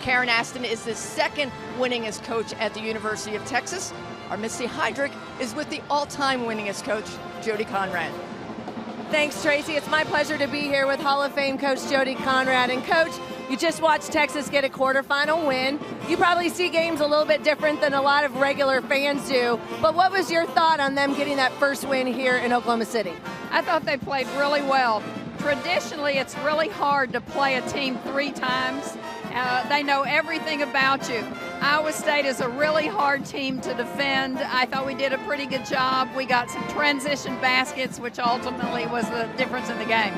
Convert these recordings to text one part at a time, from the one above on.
Karen Aston is the second winningest coach at the University of Texas. Our Missy Heydrich is with the all-time winningest coach, Jody Conradt. Thanks, Tracy. It's my pleasure to be here with Hall of Fame coach Jody Conradt. And coach, you just watched Texas get a quarterfinal win. You probably see games a little bit different than a lot of regular fans do, but what was your thought on them getting that first win here in Oklahoma City? I thought they played really well. Traditionally, it's really hard to play a team 3 times. They know everything about you. Iowa State is a really hard team to defend. I thought we did a pretty good job. We got some transition baskets, which ultimately was the difference in the game.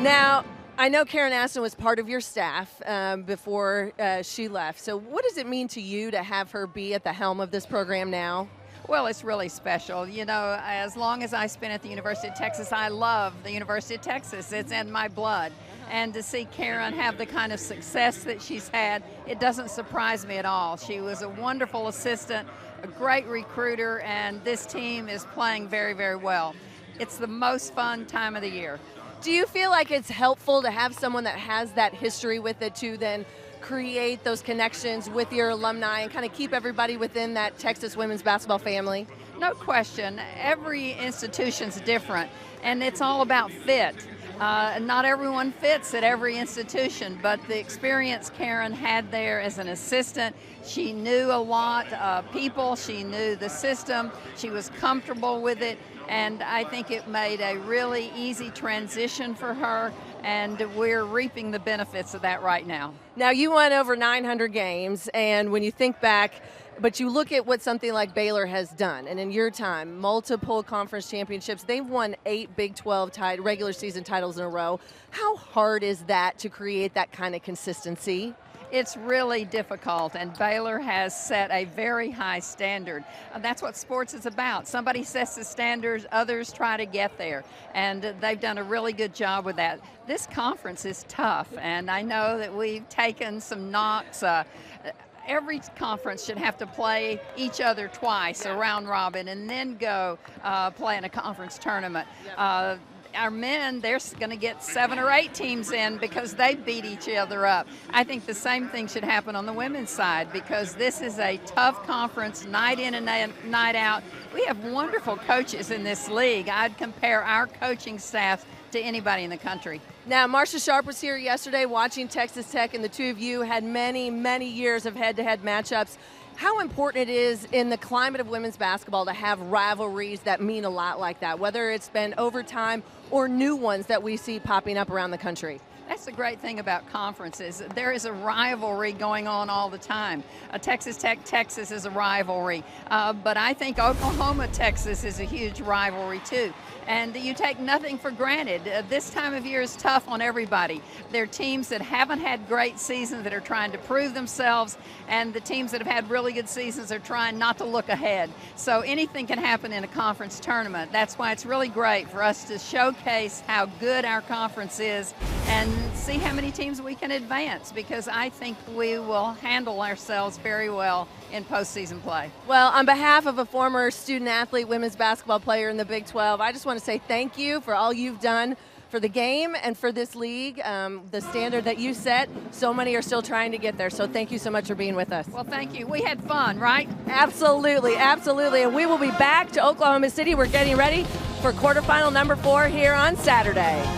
Now, I know Karen Aston was part of your staff before she left. So what does it mean to you to have her be at the helm of this program now? Well, it's really special. You know, as long as I spent at the University of Texas, I love the University of Texas. It's in my blood. And to see Karen have the kind of success that she's had, it doesn't surprise me at all. She was a wonderful assistant, a great recruiter, and this team is playing very, very well. It's the most fun time of the year. Do you feel like it's helpful to have someone that has that history with it to then create those connections with your alumni and kind of keep everybody within that Texas women's basketball family? No question. Every institution's different, and it's all about fit. Not everyone fits at every institution, but the experience Karen had there as an assistant, she knew a lot of people, she knew the system, she was comfortable with it, and I think it made a really easy transition for her, and we're reaping the benefits of that right now. Now, you won over 900 games, and when you think back, but you look at what something like Baylor has done, and in your time, multiple conference championships. They've won 8 Big 12 regular season titles in a row. How hard is that to create that kind of consistency? It's really difficult, and Baylor has set a very high standard. That's what sports is about. Somebody sets the standards, others try to get there, and they've done a really good job with that. This conference is tough, and I know that we've taken some knocks. Every conference should have to play each other twice, a round robin, and then go play in a conference tournament. Our men, they're going to get 7 or 8 teams in because they beat each other up. I think the same thing should happen on the women's side because this is a tough conference, night in and night out. We have wonderful coaches in this league. I'd compare our coaching staff to anybody in the country. Now, Marcia Sharp was here yesterday watching Texas Tech, and the two of you had many, many years of head-to-head matchups. How important it is in the climate of women's basketball to have rivalries that mean a lot like that, whether it's been overtime or new ones that we see popping up around the country? That's the great thing about conferences. There is a rivalry going on all the time. Texas Tech, Texas is a rivalry. But I think Oklahoma, Texas is a huge rivalry too. And you take nothing for granted. This time of year is tough on everybody. There are teams that haven't had great seasons that are trying to prove themselves, and the teams that have had really good seasons are trying not to look ahead. So anything can happen in a conference tournament. That's why it's really great for us to showcase how good our conference is and see how many teams we can advance, because I think we will handle ourselves very well in postseason play. Well, on behalf of a former student athlete, women's basketball player in the Big 12, I just want to say thank you for all you've done for the game and for this league. The standard that you set, so many are still trying to get there. So thank you so much for being with us. Well, thank you. We had fun, right? Absolutely, absolutely. And we will be back to Oklahoma City. We're getting ready for quarterfinal number 4 here on Saturday.